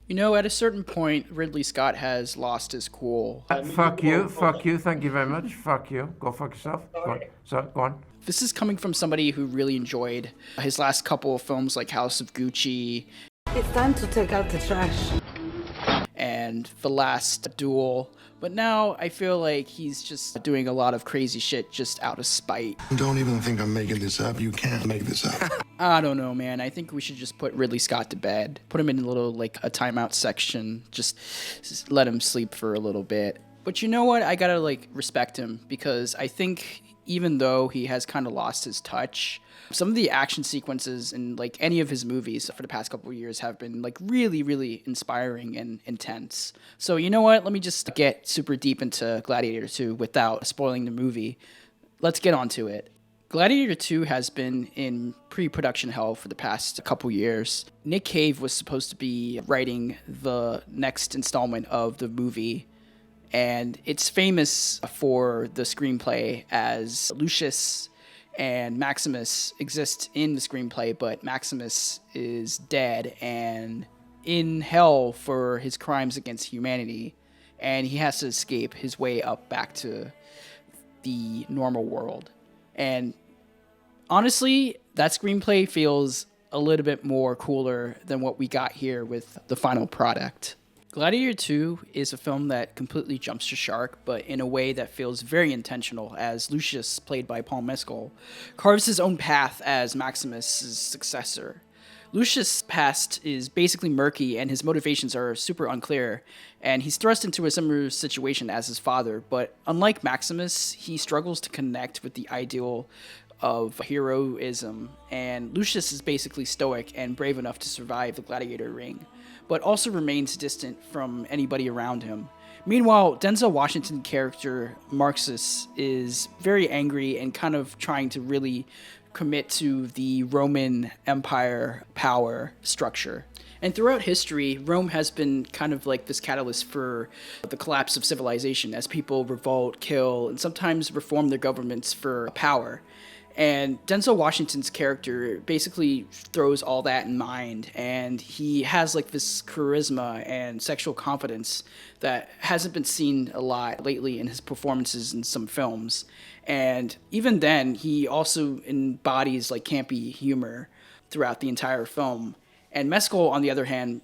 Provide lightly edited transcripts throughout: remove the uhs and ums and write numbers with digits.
You know, at a certain point, Ridley Scott has lost his cool. Fuck you, thank you very much. Fuck you. Go fuck yourself. Go on. So, go on. This is coming from somebody who really enjoyed his last couple of films like House of Gucci It's time to take out the trash. and The Last Duel. But now I feel like he's just doing a lot of crazy shit just out of spite. Don't even think I'm making this up. You can't make this up. I don't know, man. I think we should just put Ridley Scott to bed. Put him in a little, like, a timeout section. Just let him sleep for a little bit. But you know what? I gotta, like, respect him because I think even though he has kind of lost his touch, some of the action sequences in, like, any of his movies for the past couple of years have been, like, really, really inspiring and intense. So you know what? Let me just get super deep into Gladiator 2 without spoiling the movie. Let's get on to it. Gladiator 2 has been in pre-production hell for the past couple years. Nick Cave was supposed to be writing the next installment of the movie, and it's famous for the screenplay as Lucius and Maximus exist in the screenplay, but Maximus is dead and in hell for his crimes against humanity, and he has to escape his way up back to the normal world. And honestly, that screenplay feels a little bit more cooler than what we got here with the final product. Gladiator 2 is a film that completely jumps the shark, but in a way that feels very intentional, as Lucius, played by Paul Mescal, carves his own path as Maximus' successor. Lucius' past is basically murky and his motivations are super unclear, and he's thrust into a similar situation as his father, but unlike Maximus, he struggles to connect with the ideal of heroism, and Lucius is basically stoic and brave enough to survive the gladiator ring, but also remains distant from anybody around him. Meanwhile, Denzel Washington's character, Marxus, is very angry and kind of trying to really commit to the Roman Empire power structure. And throughout history, Rome has been kind of like this catalyst for the collapse of civilization as people revolt, kill, and sometimes reform their governments for power. And Denzel Washington's character basically throws all that in mind, and he has like this charisma and sexual confidence that hasn't been seen a lot lately in his performances in some films. And even then, he also embodies like campy humor throughout the entire film. And Mescal, on the other hand,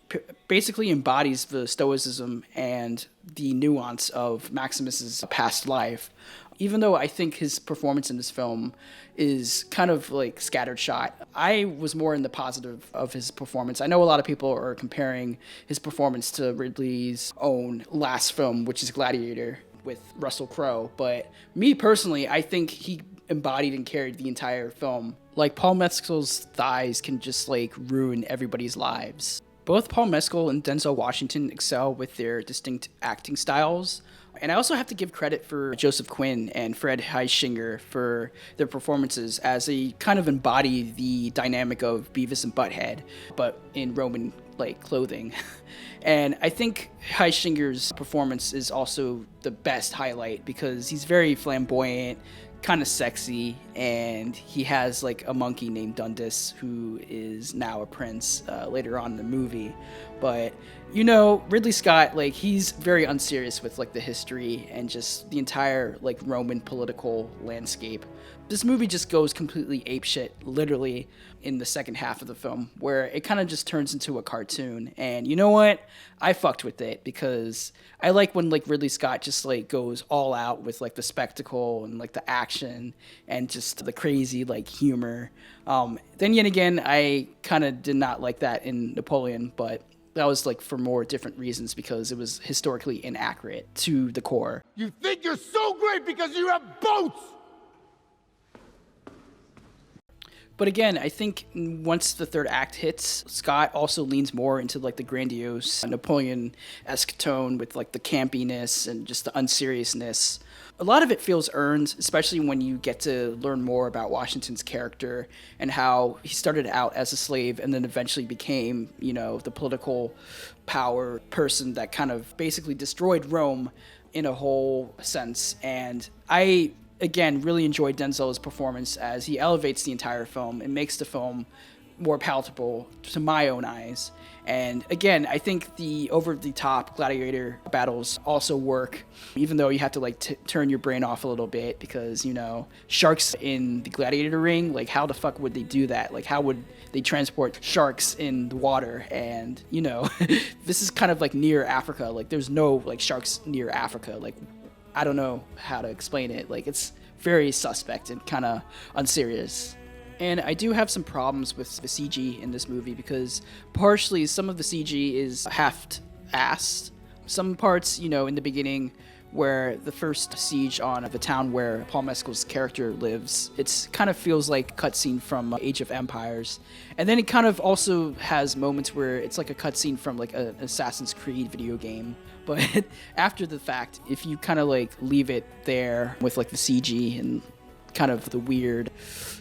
basically embodies the stoicism and the nuance of Maximus's past life. Even though I think his performance in this film is kind of like scattered shot, I was more in the positive of his performance. I know a lot of people are comparing his performance to Ridley's own last film, which is Gladiator with Russell Crowe, but me personally, I think he embodied and carried the entire film. Like, Paul Mescal's thighs can just like ruin everybody's lives. Both Paul Mescal and Denzel Washington excel with their distinct acting styles. And I also have to give credit for Joseph Quinn and Fred Heischinger for their performances, as they kind of embody the dynamic of Beavis and Butthead, but in Roman like clothing. And I think Heischinger's performance is also the best highlight because he's very flamboyant, kind of sexy, and he has like a monkey named Dundas who is now a prince later on in the movie. But you know, Ridley Scott, like, he's very unserious with like the history and just the entire like Roman political landscape. This movie just goes completely apeshit, literally, in the second half of the film, where it kind of just turns into a cartoon. And you know what? I fucked with it because I like when like Ridley Scott just like goes all out with like the spectacle and like the action and just the crazy like humor. Then yet again, I kind of did not like that in Napoleon, but that was like for more different reasons because it was historically inaccurate to the core. You think you're so great because you have boats! But again, I think once the third act hits, Scott also leans more into like the grandiose Napoleon-esque tone with like the campiness and just the unseriousness. A lot of it feels earned, especially when you get to learn more about Washington's character and how he started out as a slave and then eventually became, you know, the political power person that kind of basically destroyed Rome in a whole sense. And I again really enjoyed Denzel's performance as he elevates the entire film and makes the film more palatable to my own eyes. And again, I think the over-the-top gladiator battles also work, even though you have to like turn your brain off a little bit because, you know, sharks in the gladiator ring, like how the fuck would they do that? Like how would they transport sharks in the water? And, you know, this is kind of like near Africa. Like there's no like sharks near Africa. Like I don't know how to explain it. Like it's very suspect and kind of unserious. And I do have some problems with the CG in this movie because partially some of the CG is half-assed. Some parts, you know, in the beginning where the first siege on the town where Paul Mescal's character lives, it kind of feels like a cutscene from Age of Empires. And then it kind of also has moments where it's like a cutscene from like an Assassin's Creed video game. But after the fact, if you kind of like leave it there with like the CG and kind of the weird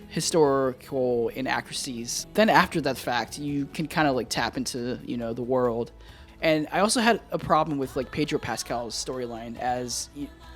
historical inaccuracies, then after that fact you can kind of like tap into, you know, the world. And I also had a problem with like Pedro Pascal's storyline as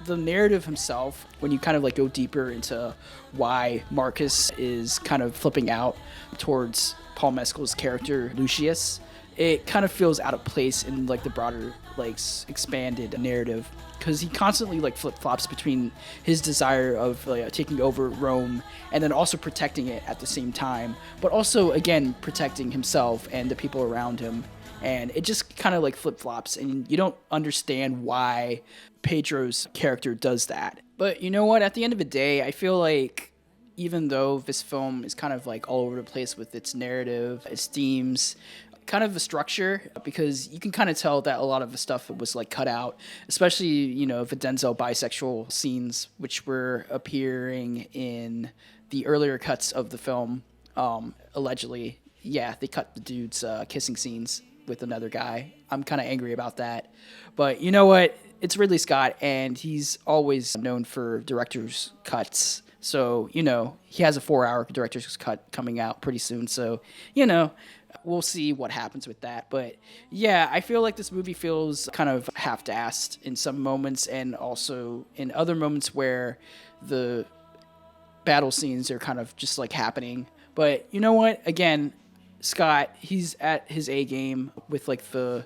the narrative himself, when you kind of like go deeper into why Marcus is kind of flipping out towards Paul Mescal's character Lucius, it kind of feels out of place in like the broader like expanded narrative, because he constantly like flip-flops between his desire of taking over Rome and then also protecting it at the same time, but also again protecting himself and the people around him. And it just kind of like flip-flops and you don't understand why Pedro's character does that. But you know what, at the end of the day, I feel like even though this film is kind of like all over the place with its narrative, its themes, kind of the structure, because you can kind of tell that a lot of the stuff was like cut out, especially, you know, the Denzel bisexual scenes, which were appearing in the earlier cuts of the film. Allegedly, yeah, they cut the dude's kissing scenes with another guy. I'm kind of angry about that. But you know what? It's Ridley Scott, and he's always known for director's cuts. So, you know, he has a 4-hour director's cut coming out pretty soon. So, you know, we'll see what happens with that. But yeah, I feel like this movie feels kind of half-assed in some moments, and also in other moments where the battle scenes are kind of just like happening. But you know what? Again, Scott, he's at his A game with like the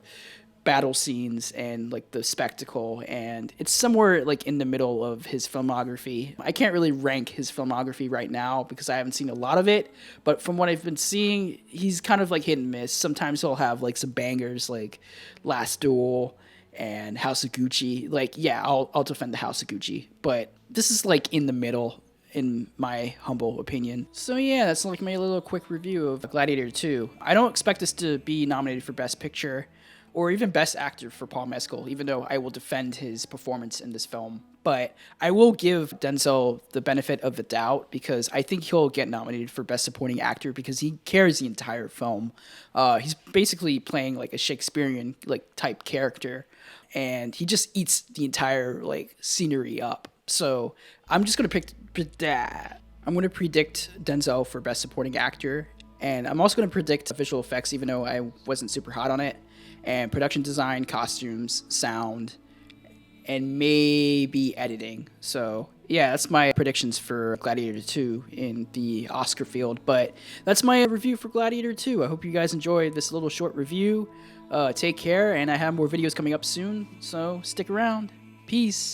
battle scenes and like the spectacle, and it's somewhere like in the middle of his filmography. I can't really rank his filmography right now because I haven't seen a lot of it, but from what I've been seeing, he's kind of like hit and miss. Sometimes he'll have like some bangers like Last Duel and House of Gucci. Like, yeah, I'll defend the House of Gucci, but this is like in the middle in my humble opinion. So yeah, that's like my little quick review of Gladiator 2. I don't expect this to be nominated for Best Picture or even Best Actor for Paul Mescal, even though I will defend his performance in this film. But I will give Denzel the benefit of the doubt because I think he'll get nominated for Best Supporting Actor because he carries the entire film. He's basically playing like a Shakespearean like type character, and he just eats the entire like scenery up. So I'm just gonna I'm gonna predict Denzel for Best Supporting Actor, and I'm also gonna predict visual effects, even though I wasn't super hot on it, and production design, costumes, sound, and maybe editing. So yeah, that's my predictions for Gladiator 2 in the Oscar field. But that's my review for Gladiator 2. I hope you guys enjoyed this little short review. Take care, and I have more videos coming up soon, so stick around. Peace.